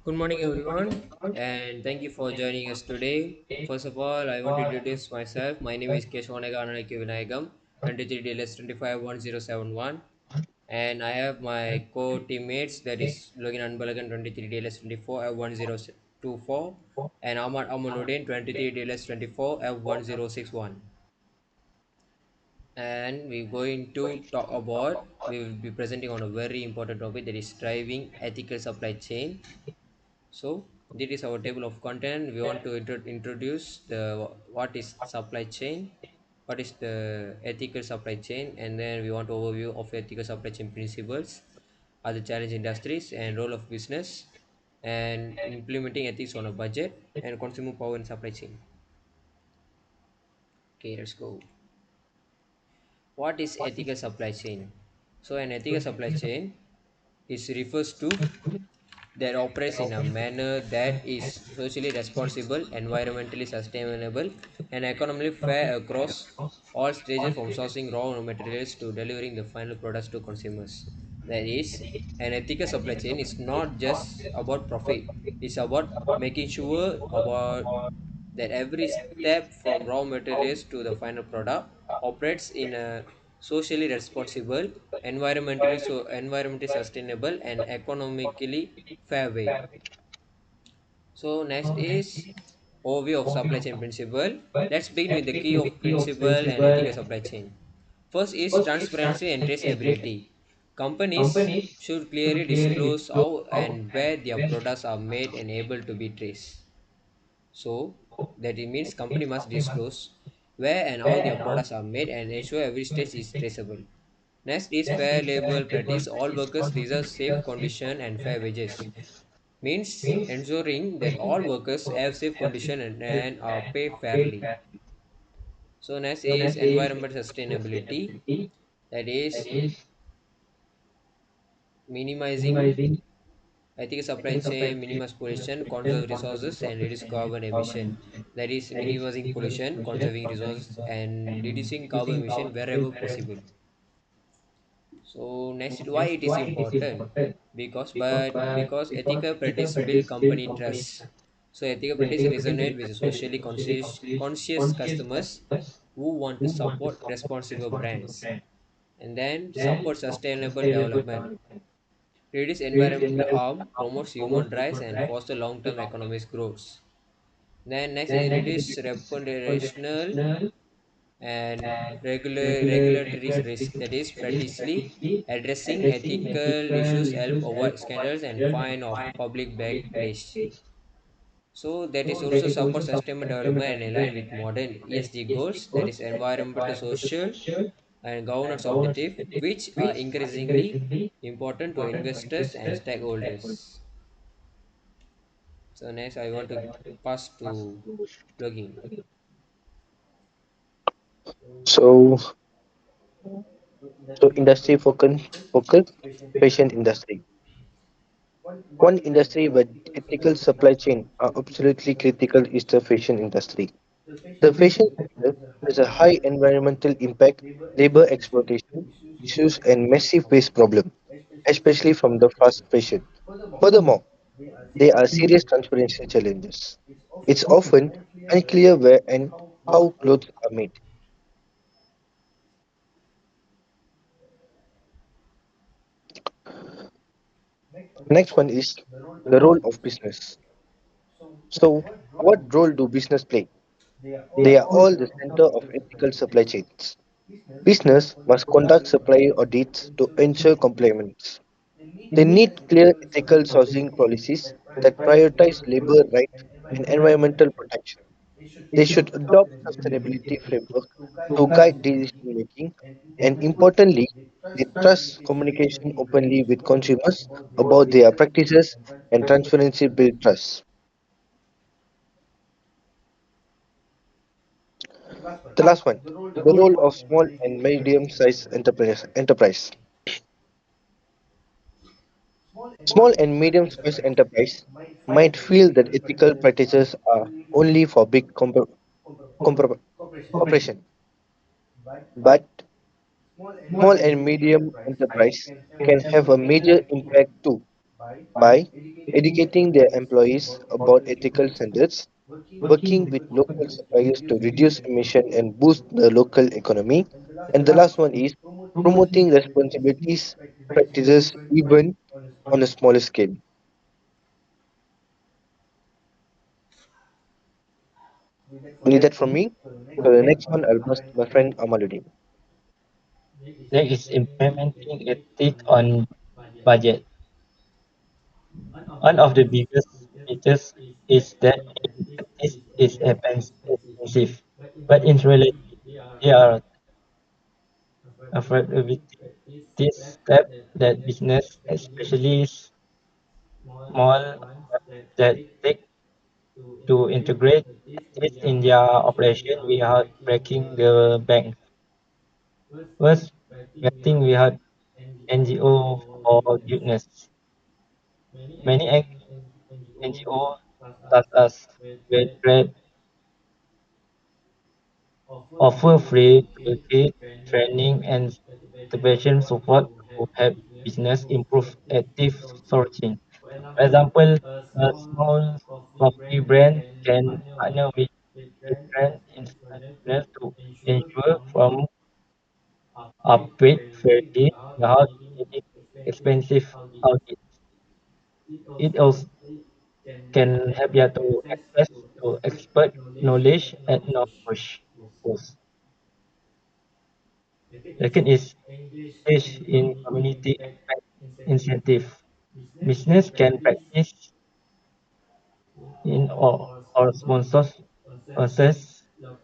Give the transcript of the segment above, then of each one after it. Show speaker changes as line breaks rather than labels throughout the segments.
Good morning, everyone, and thank you for joining us today. First of all, I want to introduce myself. My name is Keshwanaga Ananaki Vinayagam, 23 DLS 251071, and I have my co teammates that is Login Anbalagan 23 DLS 24 F1024 and Ahmad Amanuddin 23 DLS 24 F1061. And we're going to talk about, we will be presenting on a very important topic that is driving ethical supply chain. So this is our table of content. We want to introduce the what is supply chain, what is the ethical supply chain, and then we want to overview of ethical supply chain principles, other challenge industries, and role of business, and implementing ethics on a budget, and consumer power and supply chain. Okay, let's go. What is ethical supply chain? So an ethical supply chain is refers to that operates in a manner that is socially responsible, environmentally sustainable, and economically fair across all stages from sourcing raw materials to delivering the final products to consumers. That is, an ethical supply chain is not just about profit, it's about making sure about that every step from raw materials to the final product operates in a socially responsible, environmentally sustainable, and economically fair way. So next is overview of supply chain principle. Let's begin with the key of principle and ethical supply chain. First is transparency and traceability. Companies should clearly disclose how and where their products are made and able to be traced. So that it means company must disclose where and how their products are made and ensure every stage is traceable. Next is fair labor practice. All workers deserve safe condition and fair wages. Means ensuring that all workers have safe condition and are paid fairly. So next is environmental sustainability. That is minimizing ethical supply chain, minimize pollution, conserve resources, and reduce carbon emission. That is minimizing pollution, conserving resources, and reducing carbon emission wherever possible. So next, why it is important? Because ethical practice build company trust. So ethical practice resonate with socially conscious customers who want to support responsible brands, and then support sustainable development, reduce environmental harm, promotes human rights, and foster long-term economic growth. Then next is reduce reputational and regulatory risk. That is practically addressing ethical issues help avoid scandals and fine of public backlash. So that is also support sustainable development and align with modern ESG goals, that is environmental, social, and governance objective, which are increasingly important to investors and stakeholders. So next I want to pass to blogging.
So, so focus, fashion industry. One industry where ethical supply chain are absolutely critical is the fashion industry. The fashion sector has a high environmental impact, labor exploitation issues, and massive waste problem, especially from the fast fashion. Furthermore, there are serious transparency challenges. It's often unclear where and how clothes are made. Next one is the role of business. So, what role do business play? They are all the center of ethical supply chains. Business must conduct supply audits to ensure compliance. They need clear ethical sourcing policies that prioritize labor rights and environmental protection. They should adopt sustainability framework to guide decision making, and importantly, they trust communication openly with consumers about their practices, and transparency build trust. The last one, the role of small and medium-sized enterprise. Small and medium-sized enterprise might feel that ethical practices are only for big corporation, but small and medium enterprise can have a major impact too. by educating their employees about ethical standards, working with local suppliers to reduce emission and boost the local economy. And the last one is promoting responsibilities practices even on a smaller scale. Only that from me. So the next one I'll pass to my friend Amaluddin.
There is implementing ethics on budget. One of the biggest features is that ethics is expensive, but in reality, they are afraid of this step that business, especially small that take to integrate ethics in their operation without breaking the bank. First, getting without NGO for goodness. Many NGO such as Red Red offer free toolkit, training and intervention support to help business improve active sourcing. For example, a small coffee brand can partner with different international to ensure from upgrade fairly without needing expensive audit. It also can help you to access to expert knowledge at no cost. Second is engage in community impact incentive. Business can practice in or sponsors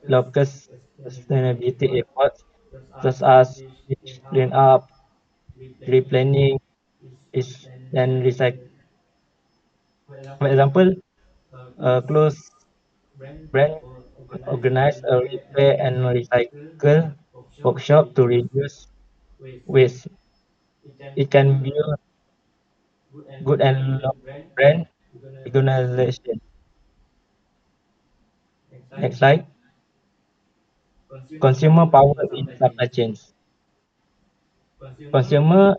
local sustainability efforts such as beach clean up, tree planting, is and recycle. For example, a close brand could organize a repair and recycle workshop to reduce waste. It can be a good and long brand organization. Next slide. Consumer power in supply chains. Consumer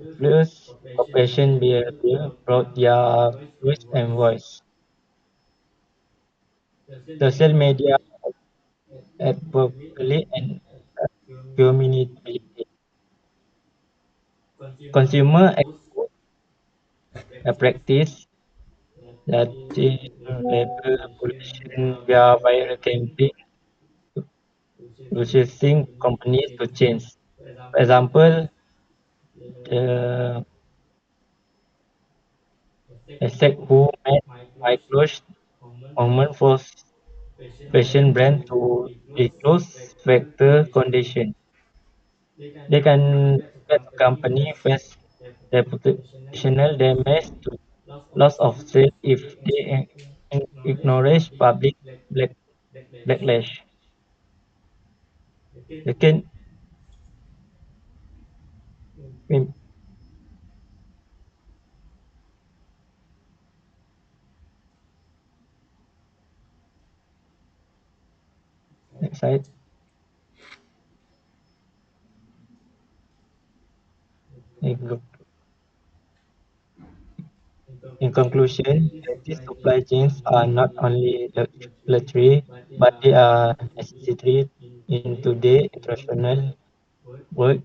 influence corporation behavior through their choice and voice. Social media advocacy and community. Consumer a practice that is label pollution via viral campaign reducing companies to change. For example, the exec who made micros common for fashion brand to disclose factor condition. They can get a company face reputational damage to loss of sales if they ignore public black, backlash. Second, in- next slide. In in conclusion, these supply chains are not only luxury, but they are necessary in today's international world.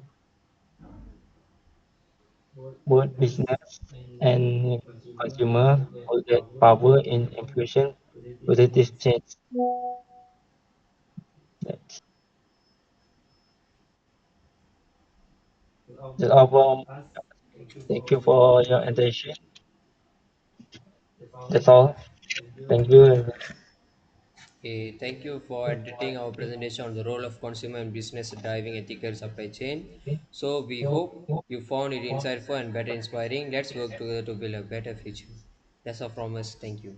Both business and consumer hold that power in influencing positive change. That's, that's all. Thank you for your attention. That's all. Thank you.
Thank you for editing our presentation on the role of consumer and business driving ethical supply chain. So we hope you found it insightful and better inspiring. Let's work together to build a better future. That's all from us. Thank you.